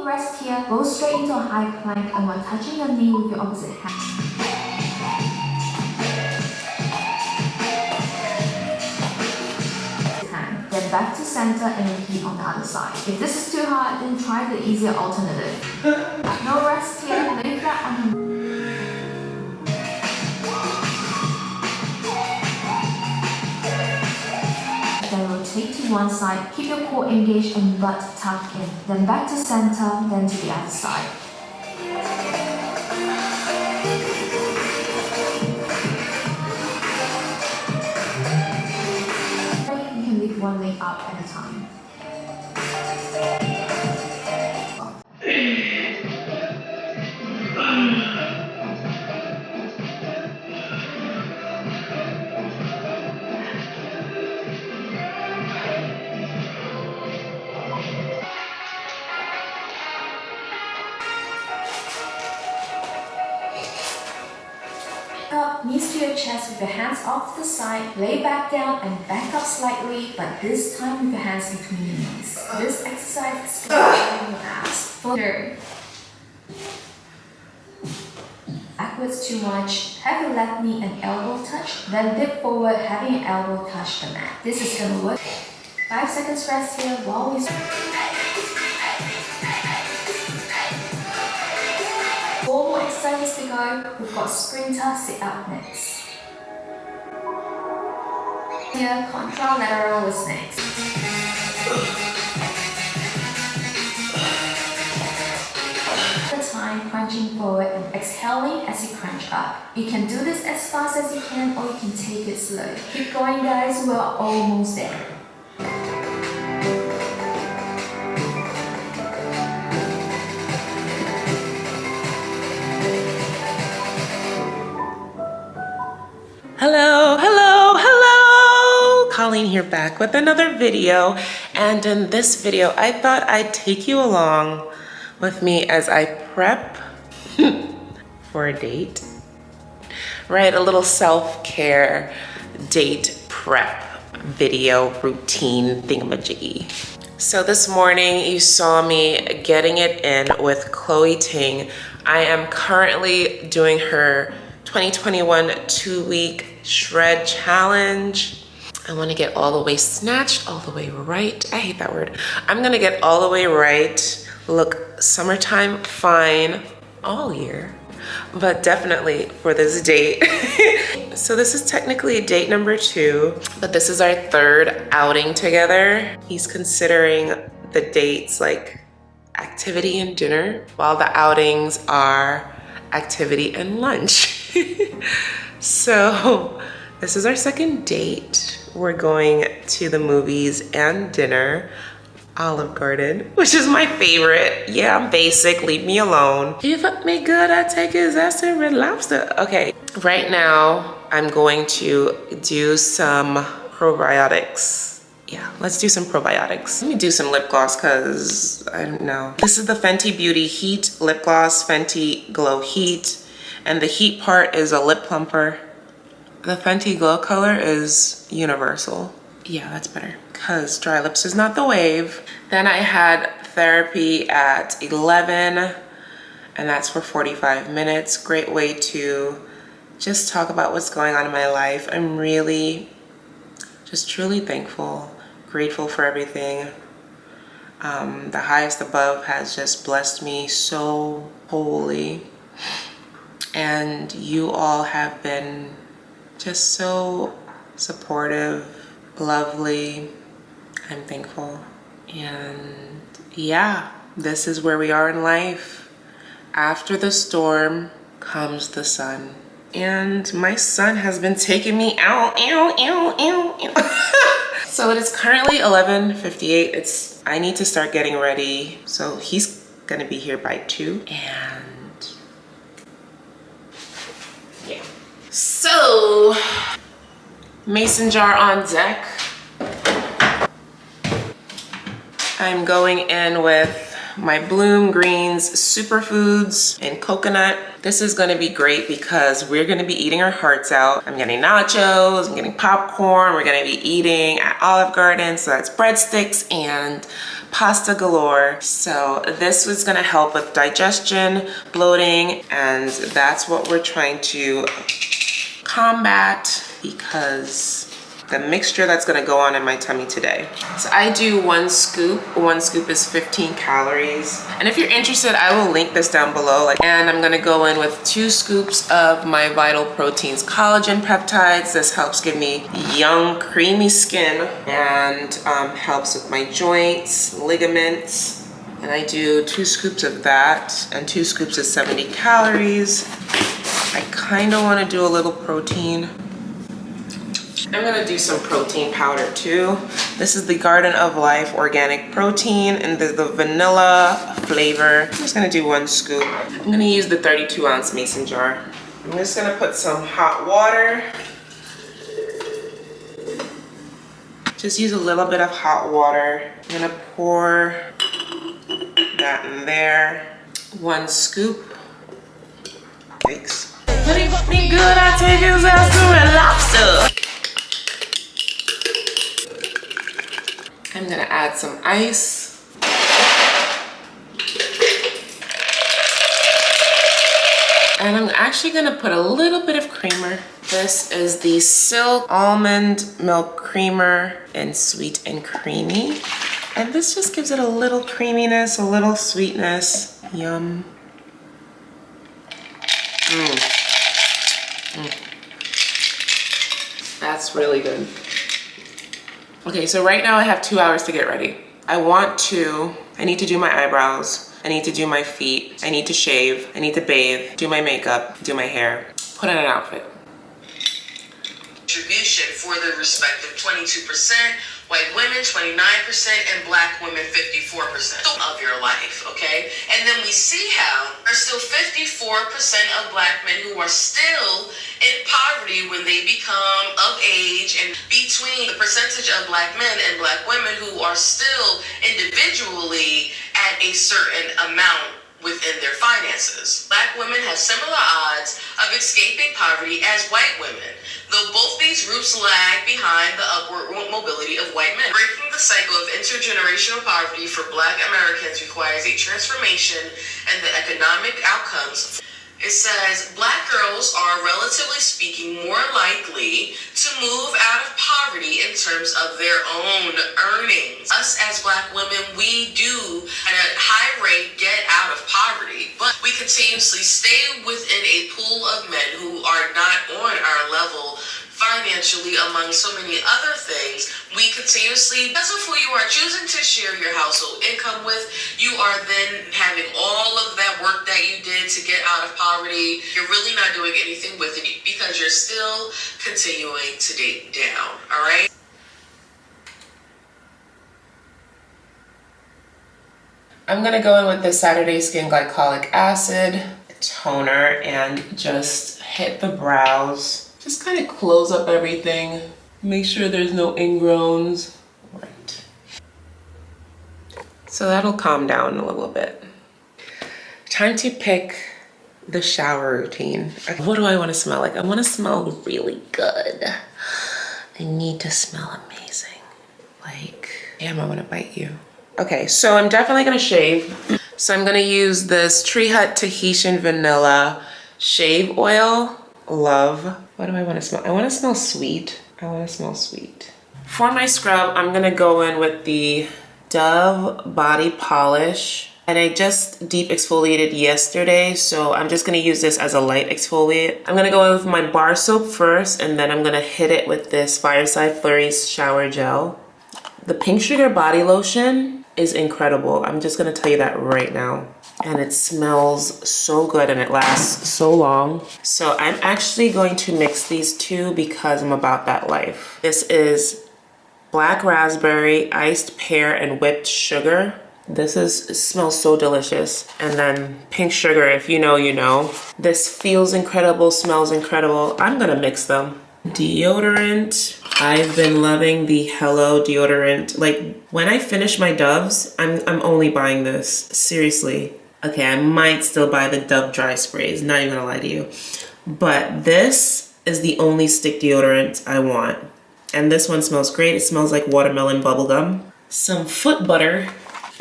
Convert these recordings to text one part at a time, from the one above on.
you rest here, go straight into a high plank and while touching your knee with your opposite hand. Then back to center and repeat on the other side. If this is too hard, then try the easier alternative. No rest here, lay flat on your then rotate to one side, keep your core engaged and butt tucked in. Then back to center, then to the other side. You can lift one leg up at a time. Up, knees to your chest with your hands off to the side, lay back down and back up slightly, but this time with your hands between your knees. This exercise is going to strengthen your abs. Further. Backwards too much, have your left knee and elbow touch, then dip forward, having your elbow touch the mat. This is going to work. 5 seconds rest here while we... 4 more exercises to go. We've got sprinter sit up next. Here, contralateral is next. The time crunching forward and exhaling as you crunch up. You can do this as fast as you can or you can take it slow. Keep going guys, we're almost there. Hello, hello, hello! Colleen here back with another video. And in this video, I thought I'd take you along with me as I prep for a date. Right, a little self-care date prep video routine thingamajiggy. So this morning you saw me getting it in with Chloe Ting. I am currently doing her 2021 2-week shred challenge. I want to get all the way snatched, all the way right. I hate that word. I'm gonna get all the way right, look summertime fine all year, but definitely for this date. So this is technically date number 2, but this is our 3rd outing together. He's considering the dates like activity and dinner, while the outings are activity and lunch. So this is our 2nd date. We're going to the movies and dinner. Olive Garden, which is my favorite. Yeah, I'm basic, leave me alone. If you fuck me good, I take his ass to Red Lobster. Okay, right now I'm going to do some probiotics. Yeah, let's do some probiotics. Let me do some lip gloss because I don't know. This is the Fenty Beauty Heat Lip Gloss, Fenty Glow Heat. And the heat part is a lip plumper. The Fenty Glow color is universal. Yeah, that's better because dry lips is not the wave. Then I had therapy at 11 and that's for 45 minutes. Great way to just talk about what's going on in my life. I'm really just truly thankful, grateful for everything. The highest above has just blessed me so wholly. And you all have been just so supportive, lovely. I'm thankful. And yeah, this is where we are in life. After the storm comes the sun. And my son has been taking me out. So it is currently 11:58. I need to start getting ready. So he's gonna be here by 2. And yeah. So, mason jar on deck. I'm going in with my Bloom Greens Superfoods and coconut. This is gonna be great because we're gonna be eating our hearts out. I'm getting nachos, I'm getting popcorn, we're gonna be eating at Olive Garden, so that's breadsticks and pasta galore. So this was gonna help with digestion, bloating, and that's what we're trying to combat because the mixture that's gonna go on in my tummy today. So I do 1 scoop. 1 scoop is 15 calories. And if you're interested, I will link this down below. And I'm gonna go in with 2 scoops of my Vital Proteins collagen peptides. This helps give me young, creamy skin and helps with my joints, ligaments. And I do 2 scoops of that, and 2 scoops is 70 calories. I kinda wanna do a little protein. I'm gonna do some protein powder too. This is the Garden of Life organic protein and the vanilla flavor. I'm just gonna do 1 scoop. I'm gonna use the 32-ounce mason jar. I'm just gonna put some hot water. Just use a little bit of hot water. I'm gonna pour that in there. 1 scoop. Thanks. But he got me good, I take his ass to Red Lobster. I'm gonna add some ice. And I'm actually gonna put a little bit of creamer. This is the Silk Almond Milk Creamer in Sweet and Creamy. And this just gives it a little creaminess, a little sweetness. Yum. That's really good. Okay, so right now I have 2 hours to get ready. I need to do my eyebrows. I need to do my feet. I need to shave. I need to bathe, do my makeup, do my hair, put on an outfit. Distribution for the respective 22%, white women 29%, and black women 54% of your life, okay? And then we see how there's still 54% of black men who are still in poverty when they become of age, and between the percentage of black men and black women who are still individually at a certain amount within their finances. Black women have similar odds of escaping poverty as white women, though both these groups lag behind the upward mobility of white men. Breaking the cycle of intergenerational poverty for black Americans requires a transformation in the economic outcomes. It says black girls are, relatively speaking, more likely to move out of poverty in terms of their own earnings. Us as black women, we do at a high rate get out of poverty, but we continuously stay within a pool of men who are not on our level financially, among so many other things. We continuously, because of who you are choosing to share your household income with, you are then having all of that work that you did to get out of poverty. You're really not doing anything with it because you're still continuing to date down, all right? I'm gonna go in with the Saturday Skin Glycolic Acid toner and just hit the brows. Just kind of close up everything. Make sure there's no ingrowns. Right. So that'll calm down a little bit. Time to pick the shower routine. Okay. What do I want to smell like? I want to smell really good. I need to smell amazing. Like, damn, I want to bite you. Okay, so I'm definitely gonna shave. So I'm gonna use this Tree Hut Tahitian Vanilla Shave Oil. Love. What do I want to smell? I want to smell sweet. I want to smell sweet. For my scrub, I'm gonna go in with the Dove Body Polish. And I just deep exfoliated yesterday, so I'm just gonna use this as a light exfoliate. I'm gonna go in with my bar soap first, and then I'm gonna hit it with this Fireside Flurries shower gel. The Pink Sugar Body Lotion is incredible. I'm just gonna tell you that right now. And it smells so good and it lasts so long. So I'm actually going to mix these two because I'm about that life. This is black raspberry, iced pear, and whipped sugar. It smells so delicious. And then pink sugar, if you know, you know. This feels incredible, smells incredible. I'm gonna mix them. Deodorant. I've been loving the Hello deodorant. Like, when I finish my Doves, I'm only buying this. Seriously. Okay, I might still buy the Dove dry sprays, not even gonna lie to you. But this is the only stick deodorant I want. And this one smells great. It smells like watermelon bubblegum. Some foot butter.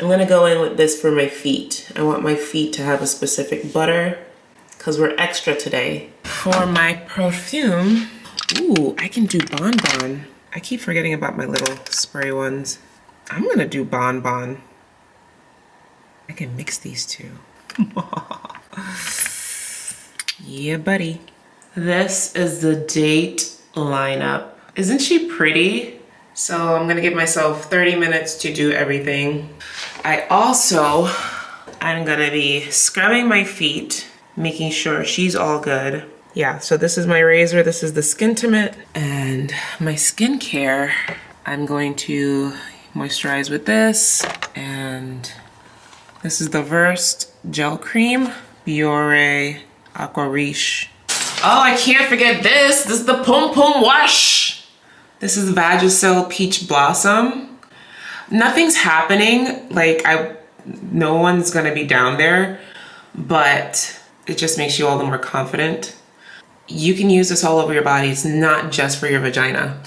I'm gonna go in with this for my feet. I want my feet to have a specific butter because we're extra today. For my perfume, ooh, I can do bonbon. I keep forgetting about my little spray ones. I'm gonna do bonbon. I can mix these two. Yeah, buddy. This is the date lineup. Isn't she pretty? So I'm gonna give myself 30 minutes to do everything. I'm gonna be scrubbing my feet, making sure she's all good. Yeah, so this is my razor, this is the Skin Intimate, and my skincare, I'm going to moisturize with this, and this is the Versed Gel Cream, Biore Aqua Riche. Oh, I can't forget this. This is the Pum Pum Wash. This is Vagisil Peach Blossom. Nothing's happening, like no one's gonna be down there, but it just makes you all the more confident. You can use this all over your body. It's not just for your vagina.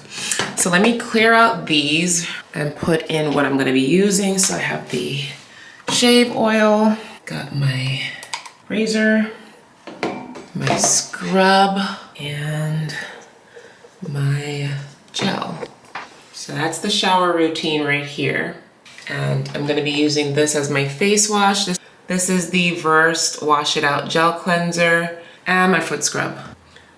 So let me clear out these and put in what I'm gonna be using. So I have the shave oil, got my razor, my scrub, and my gel. So that's the shower routine right here. And I'm gonna be using this as my face wash. This is the Versed Wash It Out Gel Cleanser and my foot scrub.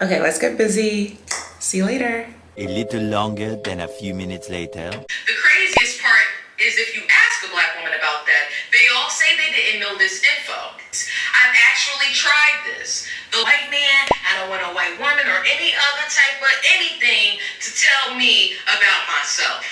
Okay, let's get busy. See you later. A little longer than a few minutes later. The craziest part is if you ask a black woman about that, they all say they didn't know this info. I've actually tried this. The white man, I don't want a white woman or any other type of anything to tell me about myself.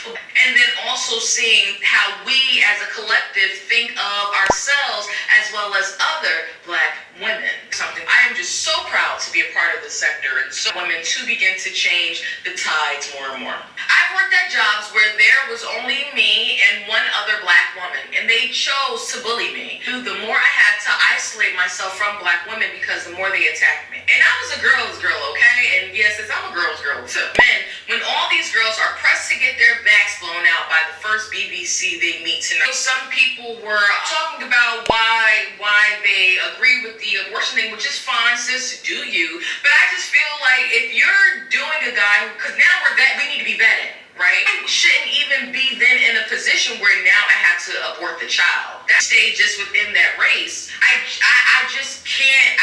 And then also seeing how we as a collective think of ourselves as well as other black women. I am just so proud to be a part of this sector and so women to begin to change the tides more and more. I've worked at jobs where there was only me and one other black woman, and they chose to bully me. The more I had to isolate myself from black women because the more they attacked me. And I was a girl's girl, okay? And yes, I'm a girl's girl too. Men, when all these girls are pressed to get their backs blown out by the first BBC they meet tonight. Some people were talking about why they agree with the abortion thing, which is fine, sis, do you. But I just feel like if you're doing a guy, because now we need to be vetted, right? I shouldn't even be then in a position where now I have to abort the child. That stayed just within that race. I just can't,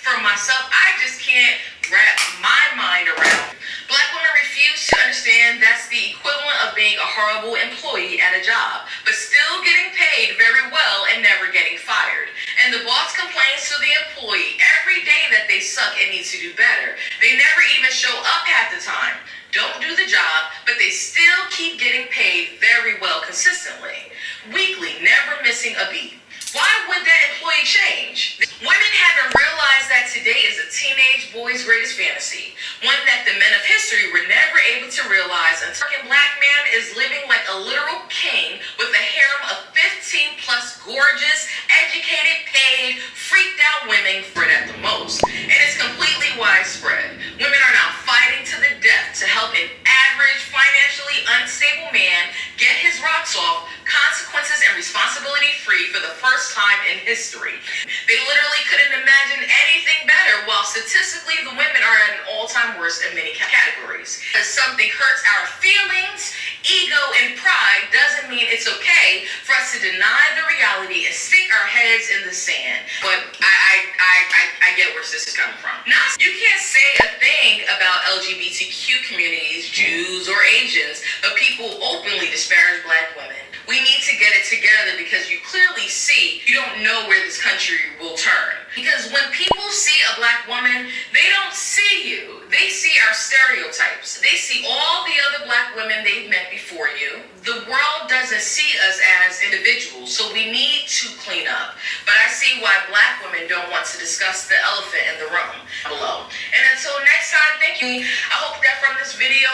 for myself, I just can't wrap my mind around. Black women refuse to understand that's the equivalent of being a horrible employee at a job, but still getting paid very well and never getting fired. And the boss complains to the employee every day that they suck and need to do better. They never even show up half the time. Don't do the job, but they still keep getting paid very well consistently. Weekly, never missing a beat. Why would that employee change? Women haven't realized that today is a teenage boy's greatest fantasy. One that the men of history were never able to realize until a black man is living like a literal king with a harem of 15 plus gorgeous, educated, paid, freaked out women for it at the most. And it's completely widespread. Women are now fighting to the death to help an average, financially unstable man get his rocks off, consequences and responsibility free for the first time in history. They literally couldn't imagine anything better, while statistically the women are at an all-time worst in many categories. As something hurts our feelings, ego, and pride doesn't mean it's okay for us to deny the reality and stick our heads in the sand. But I get where this is coming from. Now, you can't say a thing about LGBTQ communities, Jews or Asians, but people openly disparage black women. We need to get it together because you clearly see you don't know where this country will turn. Because when people see a black woman, they don't see you. They see our stereotypes. They see all the other black women they've met before you. The world doesn't see us as individuals, so we need to clean up. But I see why black women don't want to discuss the elephant in the room below. And until next time, thank you. I hope that from this video,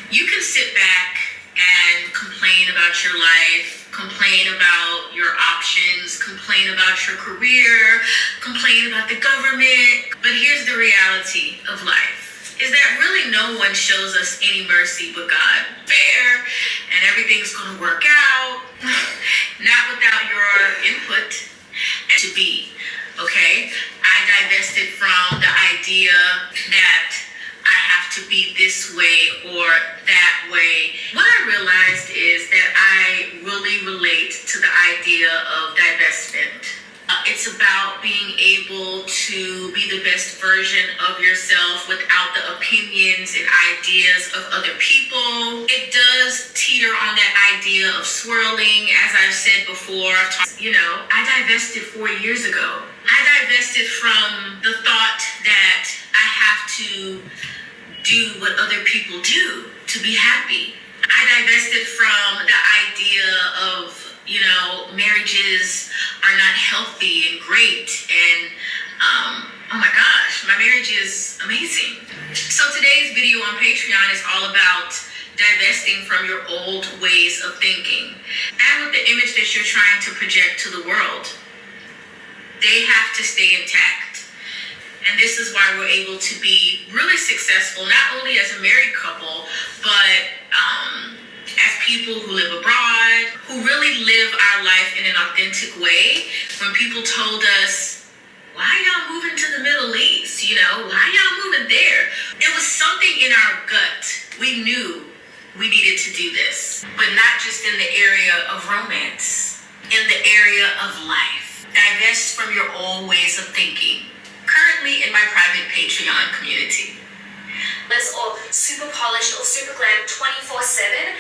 you can sit back and complain about your life, complain about your options, complain about your career, complain about the government. But here's the reality of life, is that really no one shows us any mercy but God. Fair, and everything's gonna work out. not without your input, to be, okay? I divested from the idea that I have to be this way or that way. What I realized is that I really relate to the idea of divestment. It's about being able to be the best version of yourself without the opinions and ideas of other people. It does teeter on that idea of swirling, as I've said before. You know, I divested 4 years ago. I divested from the thought that I have to do what other people do to be happy. I divested from the idea of, you know, marriages are not healthy and great, and oh my gosh, my marriage is amazing. So today's video on Patreon is all about divesting from your old ways of thinking and with the image that you're trying to project to the world. They have to stay intact. And this is why we're able to be really successful, not only as a married couple, but as people who live abroad, who really live our life in an authentic way. When people told us, why y'all moving to the Middle East? You know, why y'all moving there? It was something in our gut. We knew we needed to do this, but not just in the area of romance, in the area of life. Divest from your old ways of thinking. Currently in my private Patreon community. Or super polished or super glam 24/7.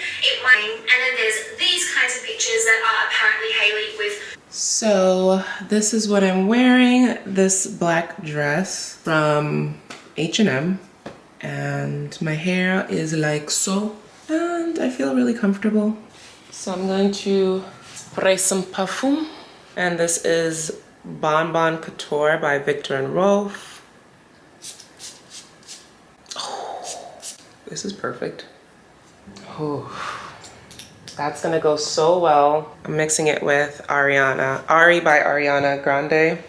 And then there's these kinds of pictures that are apparently Hailey with. So this is what I'm wearing. This black dress from H&M, and my hair is like so, and I feel really comfortable. So I'm going to spray some Perfume, and this is Bon Bon Couture by Victor and Rolf. This is perfect. Oh, that's gonna go so well. I'm mixing it with Ari by Ariana Grande.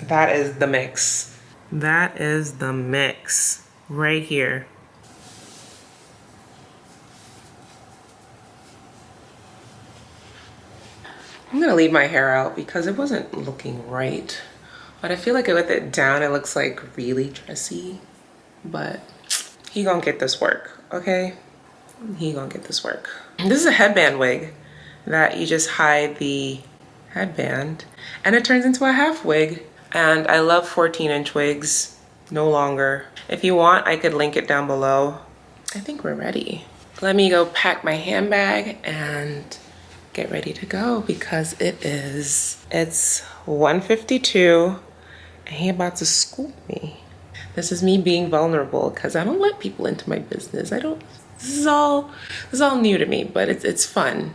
That is the mix. That is the mix right here. I'm gonna leave my hair out because it wasn't looking right. But I feel like with it down, it looks like really dressy. But he gonna get this work, okay? He gonna get this work. This is a headband wig that you just hide the headband and it turns into a half wig. And I love 14-inch wigs, no longer. If you want, I could link it down below. I think we're ready. Let me go pack my handbag and get ready to go because it's 1:52 and he about to scoop me. This is me being vulnerable because I don't let people into my business. This is all new to me, but it's fun.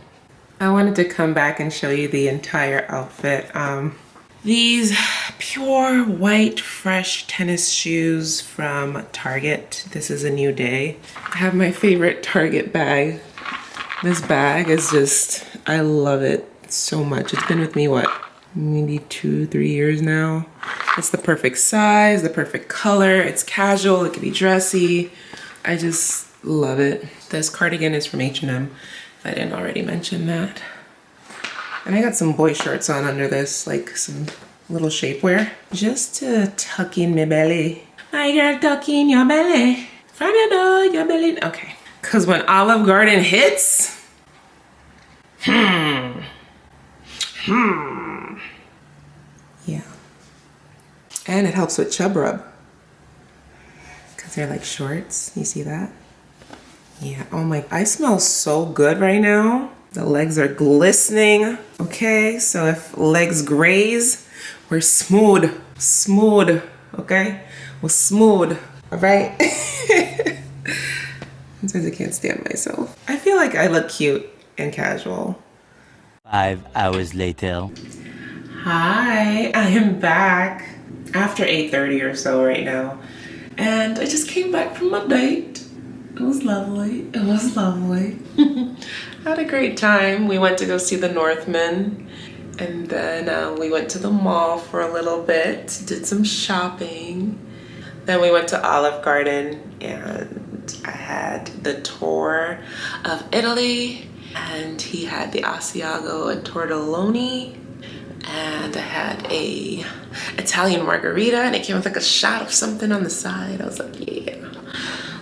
I wanted to come back and show you the entire outfit. These pure white fresh tennis shoes from Target. This is a new day. I have my favorite Target bag. This bag is just, I love it so much. It's been with me, what, maybe 2-3 years now. It's the perfect size, the perfect color. It's casual, it can be dressy. I just love it. This cardigan is from H&M, if I didn't already mention that. And I got some boy shorts on under this, like some little shapewear. Just to tuck in my belly. My girl, tuck in your belly. From your door, your belly. Okay. Cause when Olive Garden hits, yeah. And it helps with chub rub. Cause they're like shorts, you see that? Yeah, oh my, I smell so good right now. The legs are glistening. Okay, so if legs graze, we're smooth, okay? We're smooth, all right? Sometimes I can't stand myself. I feel like I look cute and casual. 5 hours later. Hi, I am back after 8:30 or so right now. And I just came back from my date. It was lovely, it was lovely. I had a great time. We went to go see the Northman. And then we went to the mall for a little bit, did some shopping. Then we went to Olive Garden and and I had the tour of Italy, and he had the Asiago and tortelloni, and I had a Italian margarita, and it came with like a shot of something on the side. I was like, yeah.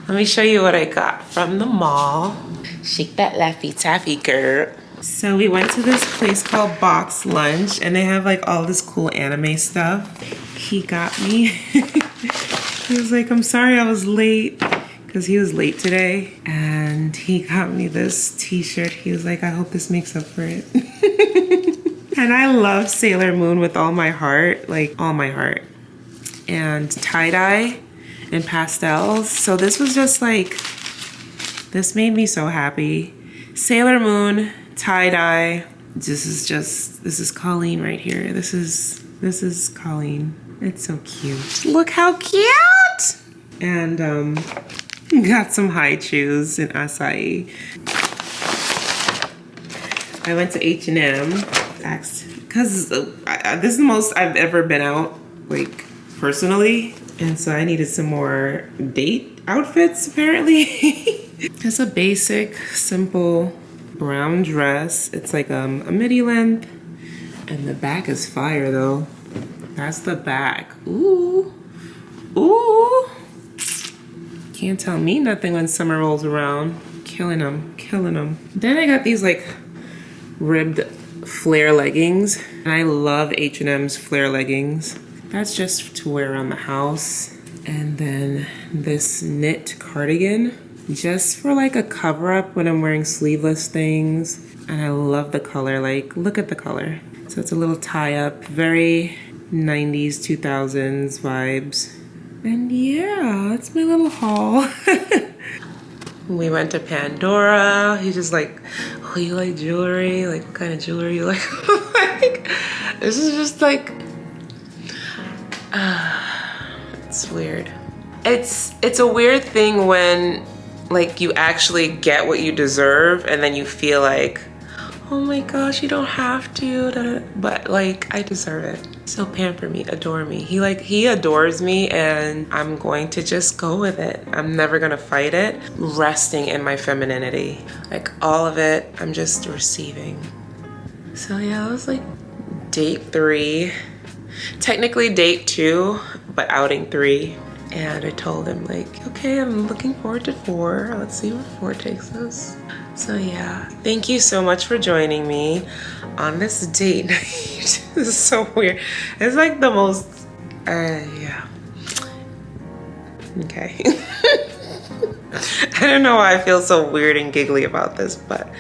Let me show you what I got from the mall. Shake that Laffy Taffy, girl. So we went to this place called Box Lunch, and they have like all this cool anime stuff. He got me, he was like, I'm sorry I was late, because he was late today. And he got me this t-shirt. He was like, I hope this makes up for it. And I love Sailor Moon with all my heart, like all my heart. And tie-dye and pastels. So this was just like, this made me so happy. Sailor Moon, tie-dye. This is Colleen right here. This is Colleen. It's so cute. Look how cute! And got some high shoes in acai. I went to H&M, because this is the most I've ever been out, like personally. And so I needed some more date outfits apparently. It's a basic, simple brown dress. It's like a midi length, and the back is fire though. That's the back. Ooh, ooh. Can't tell me nothing when summer rolls around. Killing them, killing them. Then I got these like ribbed flare leggings. And I love H&M's flare leggings. That's just to wear around the house. And then this knit cardigan, just for like a cover up when I'm wearing sleeveless things. And I love the color, like look at the color. So it's a little tie up, very 90s, 2000s vibes. And yeah, that's my little haul. We went to Pandora. He's just like, oh, you like jewelry? Like what kind of jewelry you like? Like this is just like, it's weird. It's a weird thing when like you actually get what you deserve and then you feel like, oh my gosh, you don't have to, but like I deserve it. So pamper me, adore me. He adores me, and I'm going to just go with it. I'm never gonna fight it. Resting in my femininity, like all of it, I'm just receiving. So yeah, it was like date 3. Technically date 2, but outing 3. And I told him like, okay, I'm looking forward to 4. Let's see where 4 takes us. So yeah, thank you so much for joining me on this date night. This is so weird. It's like the most, yeah. Okay. I don't know why I feel so weird and giggly about this, but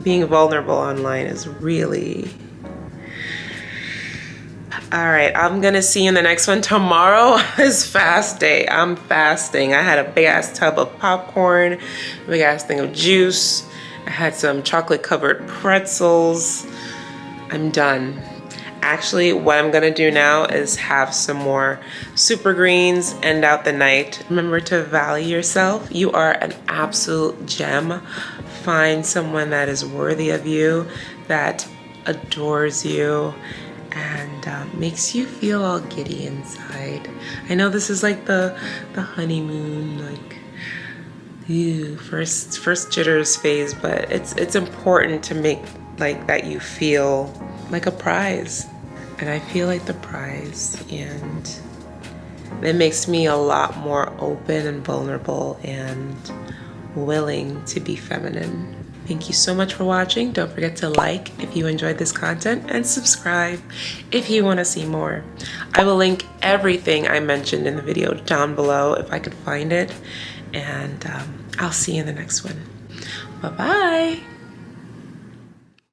being vulnerable online is really... All right, I'm gonna see you in the next one. Tomorrow is fast day. I'm fasting. I had a big ass tub of popcorn, a big ass thing of juice. I had some chocolate covered pretzels. I'm done. Actually, what I'm gonna do now is have some more super greens, end out the night. Remember to value yourself. You are an absolute gem. Find someone that is worthy of you, that adores you, and makes you feel all giddy inside. I know this is like the honeymoon, like ew, first jitters phase, but it's important to make like that you feel like a prize. And I feel like the prize, and it makes me a lot more open and vulnerable and willing to be feminine. Thank you so much for watching. Don't forget to like if you enjoyed this content, and subscribe if you want to see more. I will link everything I mentioned in the video down below if I could find it. And I'll see you in the next one. Bye-bye.